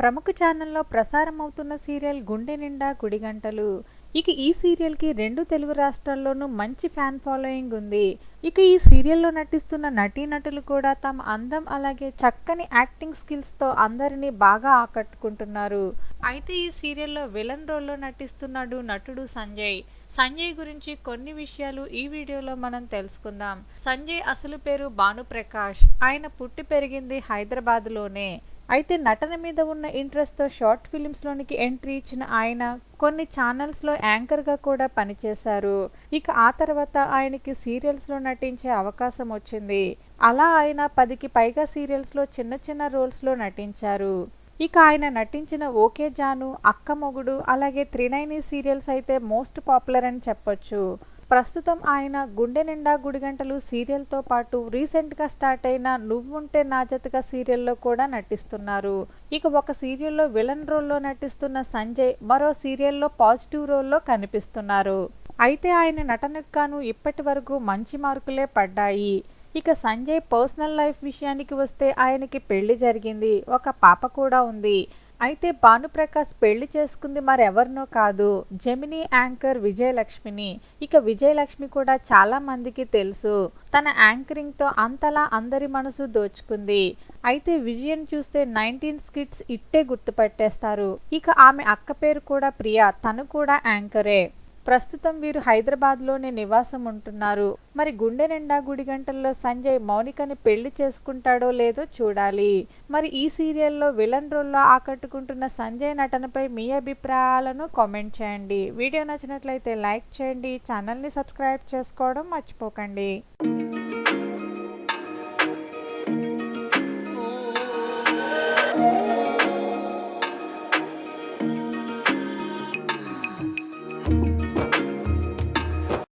ప్రముఖ ఛానల్లో ప్రసారమవుతున్న సీరియల్ గుండె నిండా గుడిగంటలు. ఇక ఈ సీరియల్కి 2 తెలుగు రాష్ట్రాల్లోనూ మంచి ఫ్యాన్ ఫాలోయింగ్ ఉంది. ఇక ఈ సీరియల్లో నటిస్తున్న నటీనటులు కూడా తమ అందం అలాగే చక్కని యాక్టింగ్ స్కిల్స్తో అందరినీ బాగా ఆకట్టుకుంటున్నారు. అయితే ఈ సీరియల్లో విలన్ రోల్లో నటిస్తున్నాడు నటుడు సంజయ్. సంజయ్ గురించి కొన్ని విషయాలు ఈ వీడియోలో మనం తెలుసుకుందాం. సంజయ్ అసలు పేరు భానుప్రకాష్. ఆయన పుట్టి పెరిగింది హైదరాబాద్లోనే. అయితే నటన మీద ఉన్న ఇంట్రెస్ట్తో షార్ట్ ఫిలిమ్స్లోనికి ఎంట్రీ ఇచ్చిన ఆయన కొన్ని ఛానల్స్లో యాంకర్గా కూడా పనిచేశారు. ఇక ఆ తర్వాత ఆయనకి సీరియల్స్లో నటించే అవకాశం వచ్చింది. అలా ఆయన 10కి పైగా సీరియల్స్లో చిన్న చిన్న రోల్స్లో నటించారు. ఇక ఆయన నటించిన ఓకే జాను, అక్క మొగుడు అలాగే త్రినైని సీరియల్స్ అయితే మోస్ట్ పాపులర్ అని చెప్పొచ్చు. ప్రస్తుతం ఆయన గుండె నిండా గుడిగంటలు సీరియల్తో పాటు రీసెంట్గా స్టార్ట్ అయిన నువ్వుంటే నా జతగా సీరియల్లో కూడా నటిస్తున్నారు. ఇక ఒక సీరియల్లో విలన్ రోల్లో నటిస్తున్న సంజయ్ మరో సీరియల్లో పాజిటివ్ రోల్లో కనిపిస్తున్నారు. అయితే ఆయన నటనకు గాను ఇప్పటి వరకు మంచి మార్కులే పడ్డాయి. ఇక సంజయ్ పర్సనల్ లైఫ్ విషయానికి వస్తే ఆయనకి పెళ్లి జరిగింది, ఒక పాప కూడా ఉంది. అయితే భానుప్రకాష్ పెళ్లి చేసుకుంది మరెవరినో కాదు, జెమినీ యాంకర్ విజయలక్ష్మిని. ఇక విజయలక్ష్మి కూడా చాలా మందికి తెలుసు. తన యాంకరింగ్తో అంతలా అందరి మనసు దోచుకుంది. అయితే విజయన్ చూస్తే 19 స్కిట్స్ ఇట్టే గుర్తుపట్టేస్తారు. ఇక ఆమె అక్క పేరు కూడా ప్రియా, తను కూడా యాంకరే. ప్రస్తుతం వీరు హైదరాబాద్లోనే నివాసం ఉంటున్నారు. మరి గుండె నిండా గుడిగంటల్లో సంజయ్ మౌనికని పెళ్లి చేసుకుంటాడో లేదో చూడాలి. మరి ఈ సీరియల్లో విలన్ రోల్లో ఆకట్టుకుంటున్న సంజయ్ నటనపై మీ అభిప్రాయాలను కామెంట్ చేయండి. వీడియో నచ్చినట్లయితే లైక్ చేయండి, ఛానల్ని సబ్స్క్రైబ్ చేసుకోవడం మర్చిపోకండి.